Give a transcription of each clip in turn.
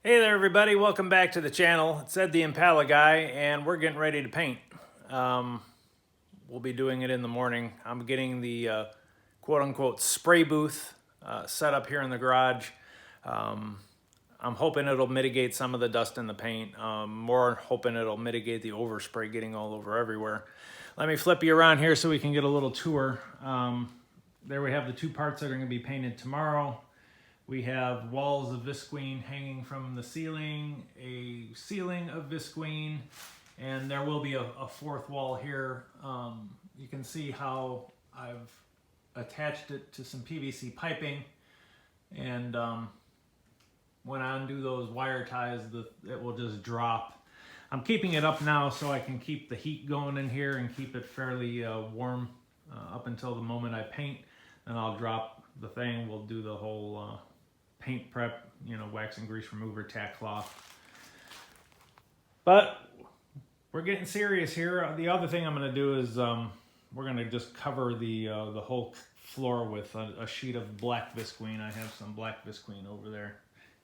Hey there everybody, welcome back to the channel. It's Ed the Impala guy and we're getting ready to paint. We'll be doing it in the morning. I'm getting the quote-unquote spray booth set up here in the garage. I'm hoping it'll mitigate some of the dust in the paint. More hoping it'll mitigate the overspray getting all over everywhere. Let me flip you around here so we can get a little tour. There we have the two parts that are going to be painted tomorrow. We have walls of visqueen hanging from the ceiling, a ceiling of visqueen, and there will be a fourth wall here. You can see how I've attached it to some PVC piping, and when I undo those wire ties, it will just drop. I'm keeping it up now so I can keep the heat going in here and keep it fairly warm up until the moment I paint. Then I'll drop the thing. We'll do the whole paint prep, wax and grease remover, tack cloth. But we're getting serious here. The other thing I'm going to do is we're going to just cover the whole floor with a sheet of black visqueen. I have some black visqueen over there,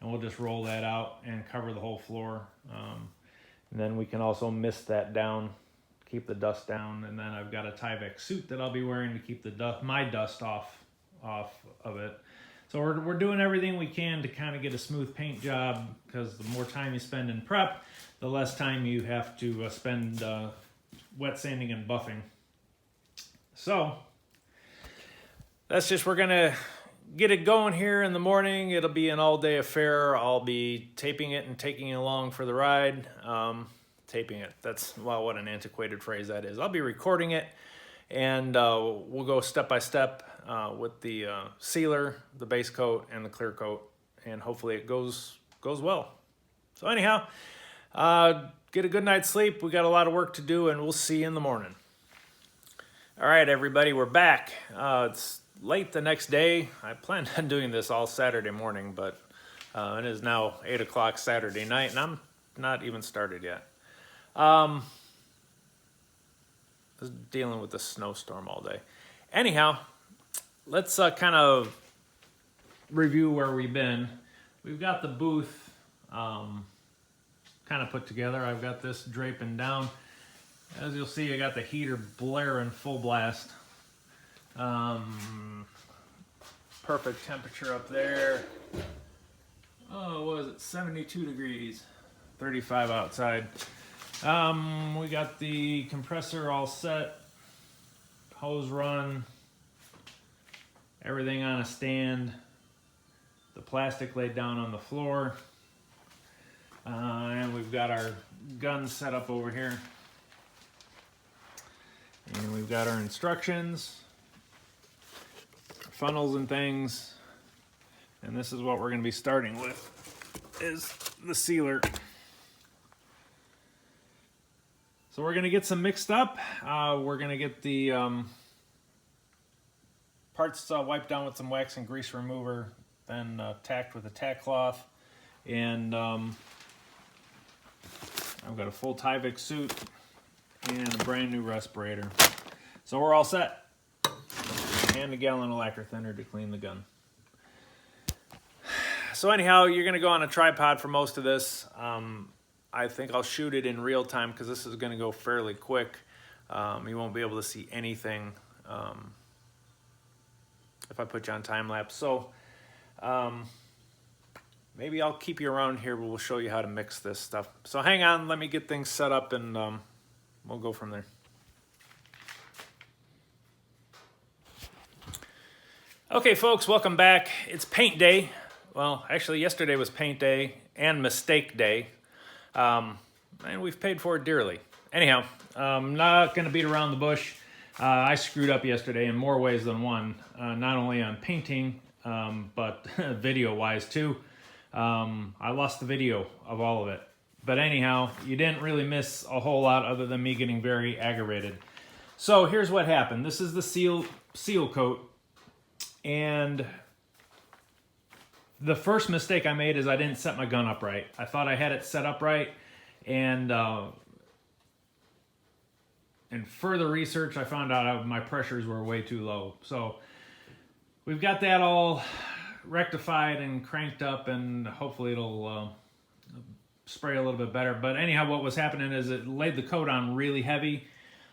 and we'll just roll that out and cover the whole floor. And then we can also mist that down, keep the dust down. And then I've got a Tyvek suit that I'll be wearing to keep my dust off of it. So we're doing everything we can to kind of get a smooth paint job, because the more time you spend in prep, the less time you have to spend wet sanding and buffing. So we're gonna get it going here in the morning. It'll be an all-day affair. I'll be taping it and taking it along for the ride. Taping it, that's, well, what an antiquated phrase that is. I'll be recording it, and we'll go step by step with the sealer, the base coat, and the clear coat, and hopefully it goes well. So anyhow, get a good night's sleep. We got a lot of work to do, and we'll see you in the morning. All right, everybody, we're back. It's late the next day. I planned on doing this all Saturday morning, but it is now 8 o'clock Saturday night, and I'm not even started yet. I was dealing with the snowstorm all day. Anyhow, let's kind of review where we've been. We've got the booth kind of put together. I've got this draping down. As you'll see, I got the heater blaring full blast. Perfect temperature up there. Oh, what was it? 72 degrees, 35 outside. We got the compressor all set, hose run, everything on a stand, the plastic laid down on the floor, and we've got our gun set up over here, and we've got our instructions, funnels and things, and this is what we're going to be starting with, is the sealer. So we're going to get some mixed up. We're going to get the parts wiped down with some wax and grease remover, then tacked with a tack cloth. And I've got a full Tyvek suit and a brand new respirator. So we're all set. And a gallon of lacquer thinner to clean the gun. So anyhow, you're going to go on a tripod for most of this. I think I'll shoot it in real time because this is going to go fairly quick. You won't be able to see anything if I put you on time lapse. So maybe I'll keep you around here, but we'll show you how to mix this stuff. So hang on, let me get things set up, and we'll go from there. Okay, folks, welcome back. It's paint day. Well, actually, yesterday was paint day and mistake day. And we've paid for it dearly. Anyhow, I'm not going to beat around the bush. I screwed up yesterday in more ways than one, not only on painting, but video-wise too. I lost the video of all of it. But anyhow, you didn't really miss a whole lot other than me getting very aggravated. So here's what happened. This is the seal coat. And the first mistake I made is I didn't set my gun up right. I thought I had it set up right, and in further research, I found out my pressures were way too low. So we've got that all rectified and cranked up, and hopefully it'll spray a little bit better. But anyhow, what was happening is it laid the coat on really heavy.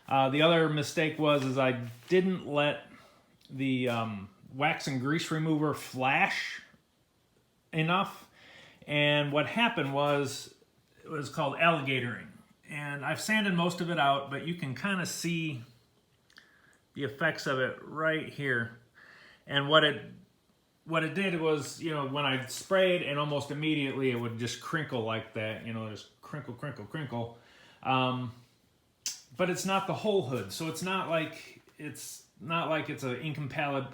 The other mistake was I didn't let the wax and grease remover flash enough. And what happened was, it was called alligatoring. And I've sanded most of it out, but you can kind of see the effects of it right here. And what it did was, you know, when I sprayed, and almost immediately it would just crinkle like that, you know, just crinkle, crinkle, crinkle. But it's not the whole hood, so it's not like it's an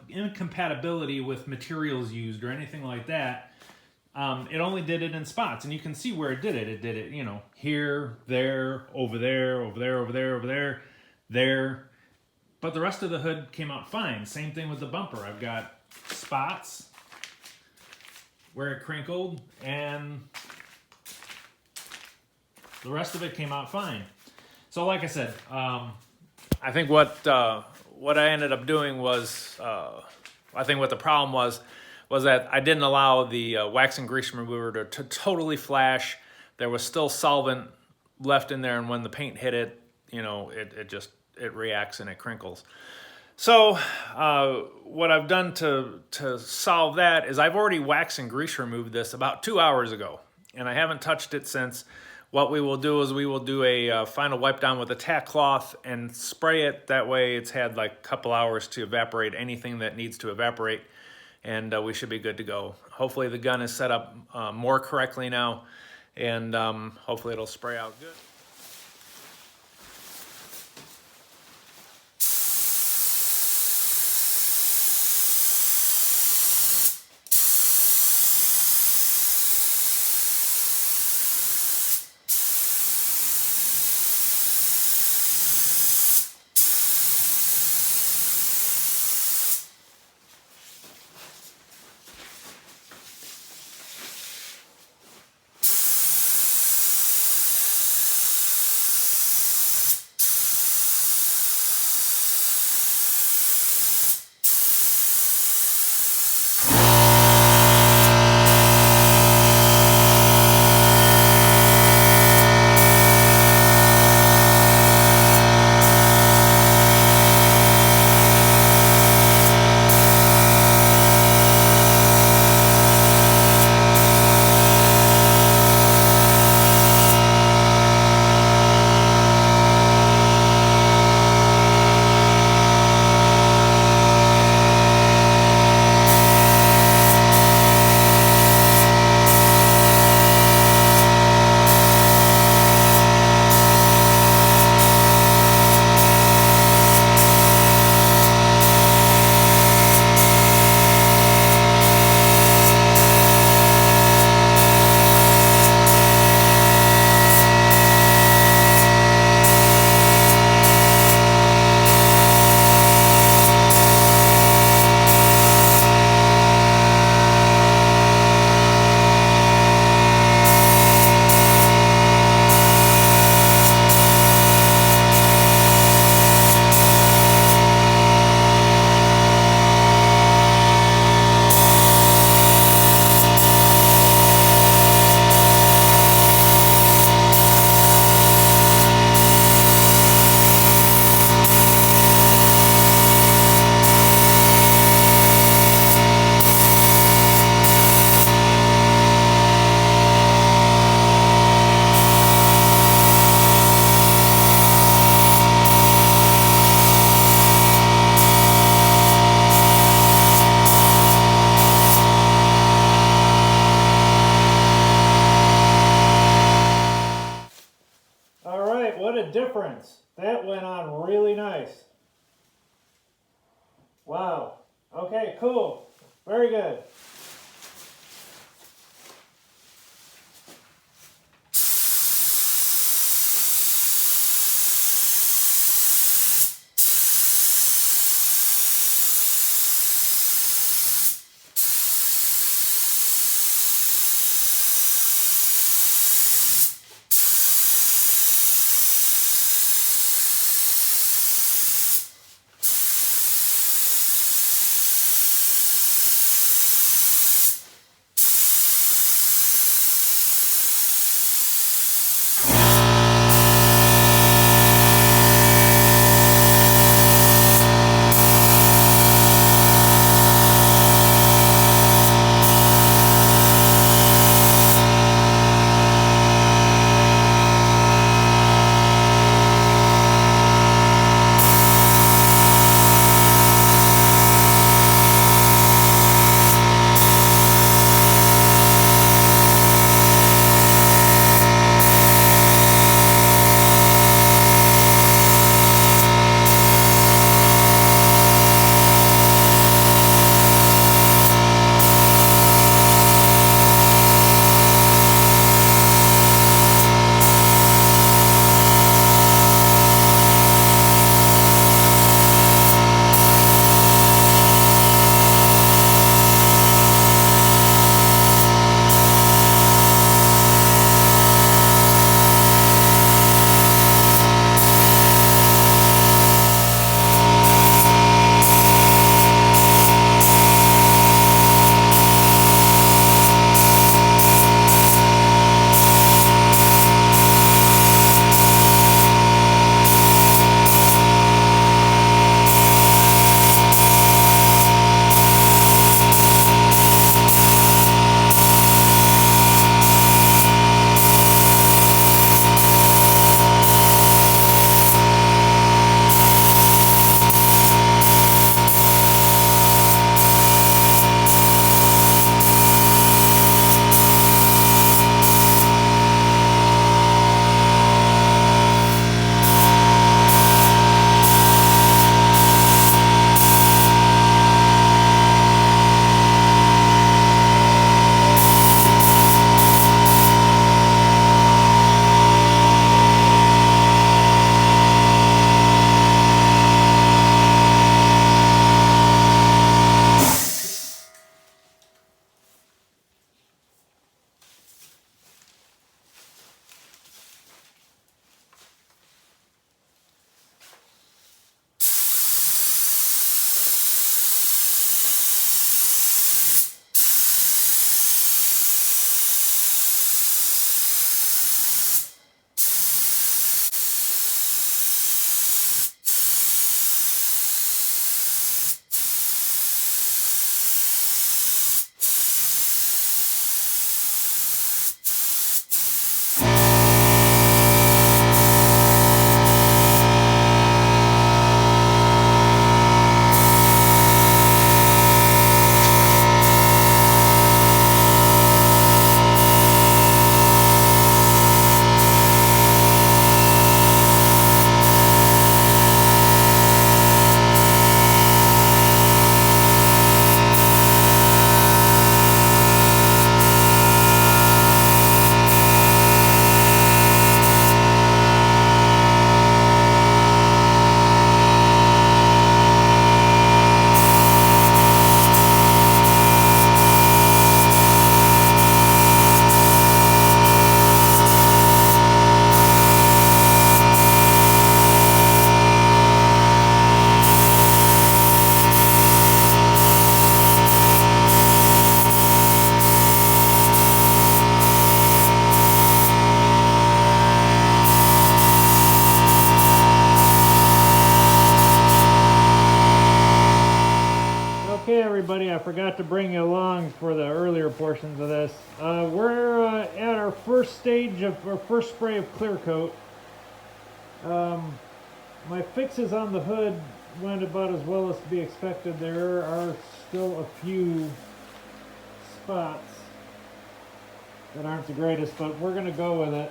incompatibility with materials used or anything like that. It only did it in spots, and you can see where it did it. It did it, you know, here, there, over there, over there, over there, over there, there. But the rest of the hood came out fine. Same thing with the bumper. I've got spots where it crinkled, and the rest of it came out fine. So like I said, I think what I ended up doing was, I think what the problem was that I didn't allow the wax and grease remover to totally flash. There was still solvent left in there, and when the paint hit it, you know, it reacts and it crinkles. So what I've done to solve that is I've already wax and grease removed this about 2 hours ago, and I haven't touched it since. What we will do is we will do a final wipe down with a tack cloth and spray it. That way it's had like a couple hours to evaporate anything that needs to evaporate, and we should be good to go. Hopefully the gun is set up more correctly now, and hopefully it'll spray out good. Difference. That went on really nice. Wow. Okay, cool. Very good. forgot to bring you along for the earlier portions of this. We're at our first stage of our first spray of clear coat. My fixes on the hood went about as well as to be expected. There are still a few spots that aren't the greatest, but we're going to go with it.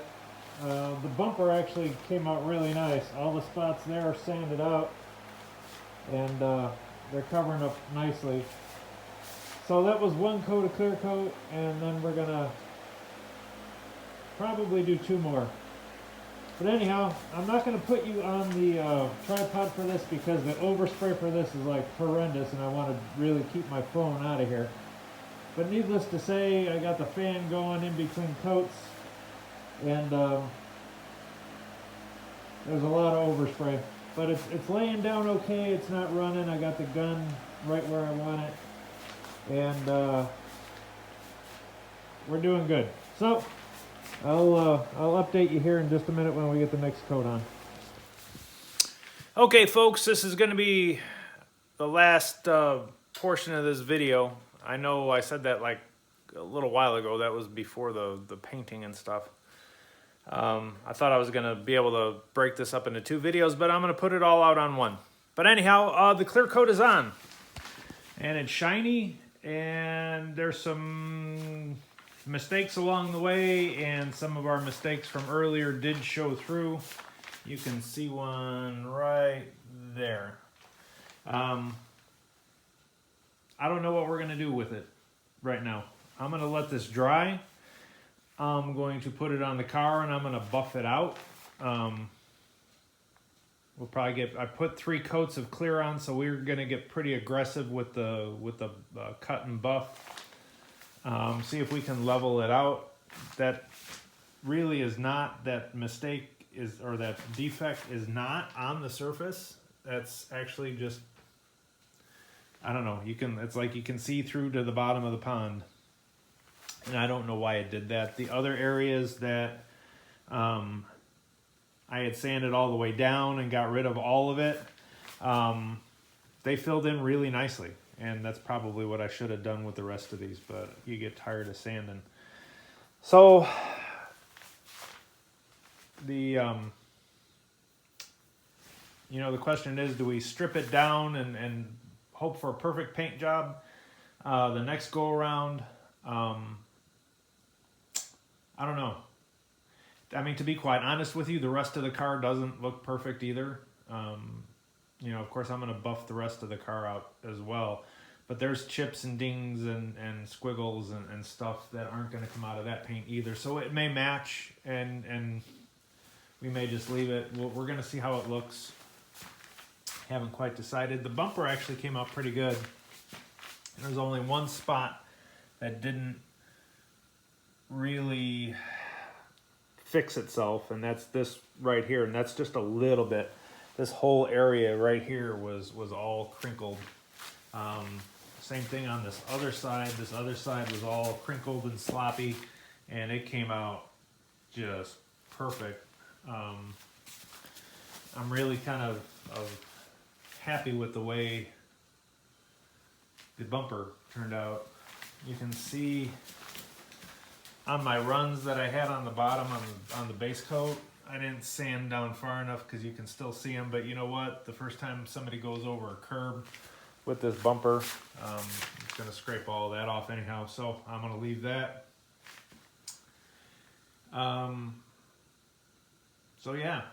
The bumper actually came out really nice. All the spots there are sanded out, and they're covering up nicely. So that was one coat of clear coat, and then we're going to probably do 2 more. But anyhow, I'm not going to put you on the tripod for this because the overspray for this is like horrendous, and I want to really keep my phone out of here. But needless to say, I got the fan going in between coats, and there's a lot of overspray. But it's laying down okay, it's not running. I got the gun right where I want it, and we're doing good. So I'll update you here in just a minute when we get the next coat on. Okay, folks, this is going to be the last portion of this video. I know I said that like a little while ago. That was before the painting and stuff. I thought I was going to be able to break this up into 2 videos, but I'm going to put it all out on one. But anyhow, the clear coat is on. And it's shiny, and there's some mistakes along the way, and some of our mistakes from earlier did show through. You can see one right there. I don't know what we're going to do with it right now. I'm going to let this dry. I'm going to put it on the car, and I'm going to buff it out. We'll probably get, I put 3 coats of clear on, so we're going to get pretty aggressive with the cut and buff. See if we can level it out. That really is not, that mistake is, or that defect is not on the surface. That's actually just, I don't know, it's like you can see through to the bottom of the pond. And I don't know why it did that. The other areas that I had sanded all the way down and got rid of all of it, they filled in really nicely. And that's probably what I should have done with the rest of these, but you get tired of sanding. So the the question is, do we strip it down and hope for a perfect paint job the next go around? I don't know. I mean, to be quite honest with you, the rest of the car doesn't look perfect either. Of course, I'm going to buff the rest of the car out as well. But there's chips and dings and squiggles and stuff that aren't going to come out of that paint either. So it may match, and we may just leave it. We're going to see how it looks. Haven't quite decided. The bumper actually came out pretty good. There's only one spot that didn't really fix itself, and that's this right here, and that's just a little bit. This whole area right here was all crinkled. Same thing on this other side. This other side was all crinkled and sloppy, and it came out just perfect. I'm really kind of happy with the way the bumper turned out. You can see on my runs that I had on the bottom on the base coat, I didn't sand down far enough because you can still see them, but you know what? The first time somebody goes over a curb with this bumper, it's going to scrape all that off anyhow, so I'm going to leave that. So yeah,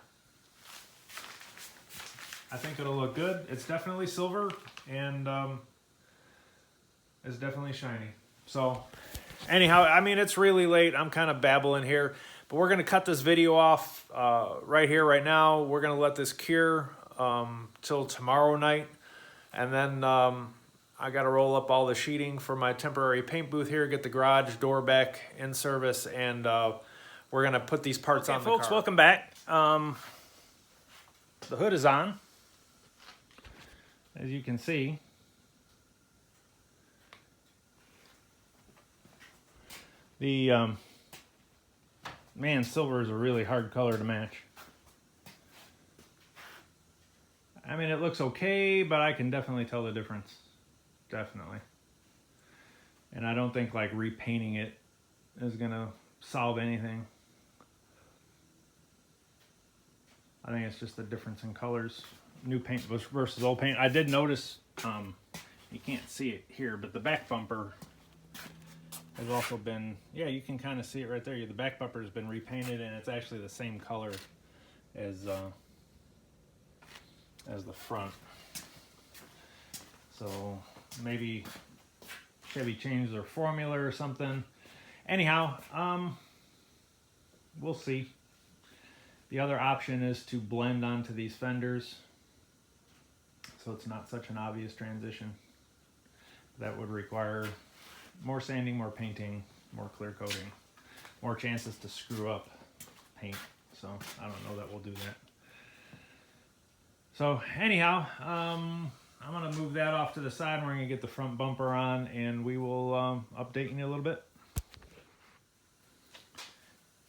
I think it'll look good. It's definitely silver, and it's definitely shiny. So anyhow, I mean, it's really late. I'm kind of babbling here, but we're going to cut this video off right here, right now. We're going to let this cure till tomorrow night. And then I got to roll up all the sheeting for my temporary paint booth here, get the garage door back in service, and we're going to put these parts on the car. Folks, welcome back. The hood is on, as you can see. The man, silver is a really hard color to match. I mean, it looks okay, but I can definitely tell the difference. Definitely. And I don't think like repainting it is gonna solve anything. I think it's just the difference in colors. New paint versus old paint. I did notice, you can't see it here, but the back bumper has also been, yeah, you can kind of see it right there. The back bumper has been repainted, and it's actually the same color as the front. So maybe Chevy changed their formula or something. Anyhow, we'll see. The other option is to blend onto these fenders, so it's not such an obvious transition. That would require more sanding, more painting, more clear coating, more chances to screw up paint. So I don't know that we'll do that. So anyhow, I'm gonna move that off to the side, and we're gonna get the front bumper on, and we will update you a little bit.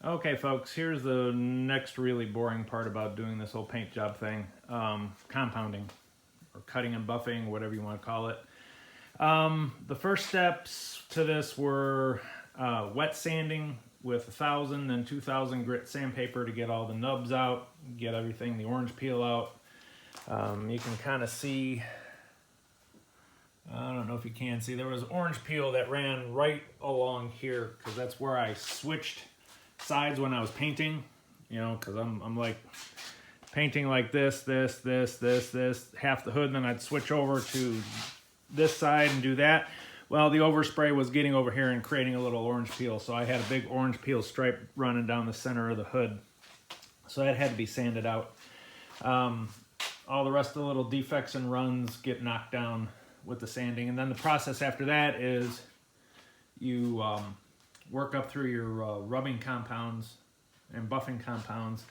Okay folks, here's the next really boring part about doing this whole paint job thing. Compounding, or cutting and buffing, whatever you want to call it. The first steps to this were wet sanding with 1,000 and 2,000 grit sandpaper to get all the nubs out, get everything, the orange peel out. You can kind of see, I don't know if you can see, there was orange peel that ran right along here, because that's where I switched sides when I was painting, you know, because I'm like painting like this, half the hood, and then I'd switch over to this side and do that. Well, the overspray was getting over here and creating a little orange peel, so I had a big orange peel stripe running down the center of the hood, so that had to be sanded out. All the rest of the little defects and runs get knocked down with the sanding, and then the process after that is you work up through your rubbing compounds and buffing compounds.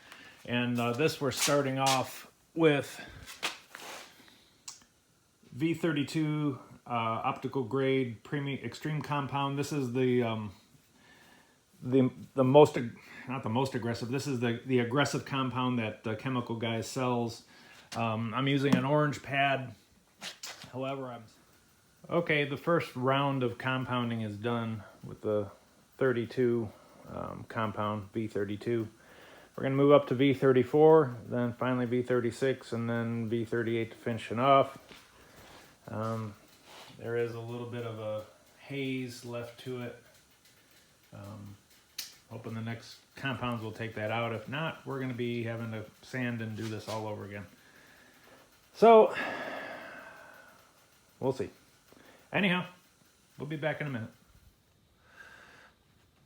And this we're starting off with V32 optical grade premium extreme compound. This is the most, not the most aggressive, this is the aggressive compound that the chemical guy sells. I'm using an orange pad. However, okay, the first round of compounding is done with the 32 compound, V32. We're going to move up to V34, then finally V36, and then V38 to finish it off. There is a little bit of a haze left to it. Hoping the next compounds will take that out. If not, we're going to be having to sand and do this all over again. So, we'll see. Anyhow, we'll be back in a minute.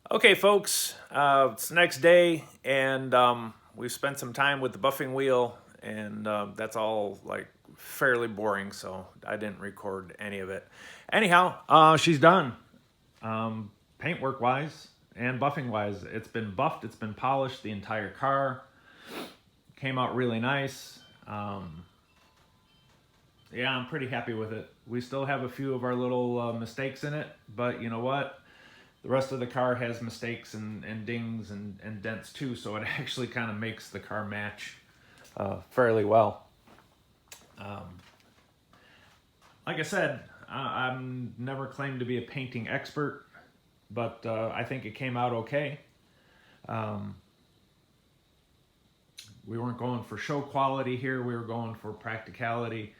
Okay, folks, it's the next day, and we've spent some time with the buffing wheel, and that's all like fairly boring, so I didn't record any of it. Anyhow, she's done. Paintwork wise and buffing wise, it's been buffed, it's been polished, the entire car came out really nice. Yeah, I'm pretty happy with it. We still have a few of our little mistakes in it, but you know what? The rest of the car has mistakes and dings and dents too, so it actually kind of makes the car match fairly well. Like I said, I'm never claimed to be a painting expert, but I think it came out okay. We weren't going for show quality here, we were going for practicality,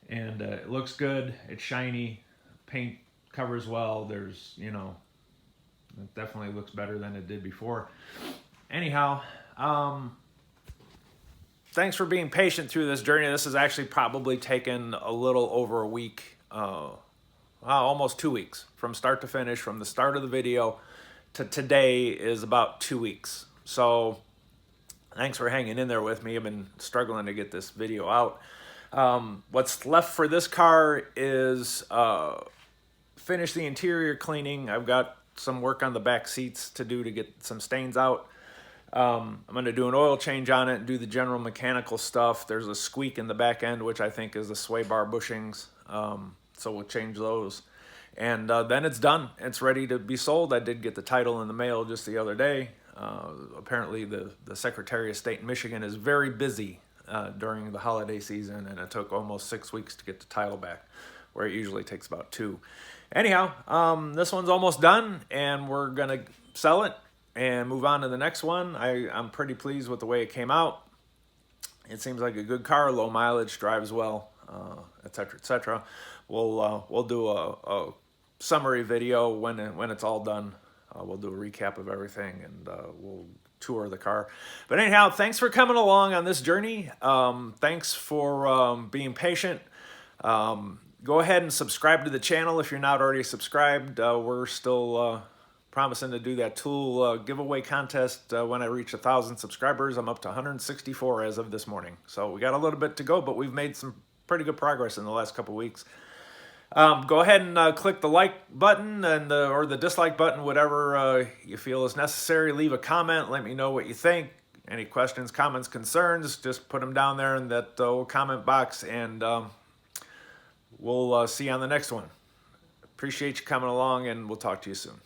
and it looks good, it's shiny, paint covers well, there's, you know, it definitely looks better than it did before. Anyhow, thanks for being patient through this journey. This has actually probably taken a little over a week, almost 2 weeks from start to finish. From the start of the video to today is about 2 weeks. So thanks for hanging in there with me. I've been struggling to get this video out. What's left for this car is finish the interior cleaning. I've got some work on the back seats to do to get some stains out. I'm going to do an oil change on it and do the general mechanical stuff. There's a squeak in the back end, which I think is the sway bar bushings. So we'll change those. And then it's done. It's ready to be sold. I did get the title in the mail just the other day. Apparently the Secretary of State in Michigan is very busy during the holiday season, and it took almost 6 weeks to get the title back, where it usually takes about 2. Anyhow, this one's almost done, and we're gonna sell it and move on to the next one. I'm pretty pleased with the way it came out. It seems like a good car, low mileage, drives well, etc., etc. We'll do a summary video when it's all done. We'll do a recap of everything, and we'll tour the car. But anyhow, thanks for coming along on this journey. Thanks for being patient. Go ahead and subscribe to the channel if you're not already subscribed. We're still promising to do that tool giveaway contest when I reach 1,000 subscribers. I'm up to 164 as of this morning. So we got a little bit to go, but we've made some pretty good progress in the last couple weeks. Go ahead and click the like button and or the dislike button, whatever you feel is necessary. Leave a comment. Let me know what you think. Any questions, comments, concerns, just put them down there in that comment box, and we'll see you on the next one. Appreciate you coming along, and we'll talk to you soon.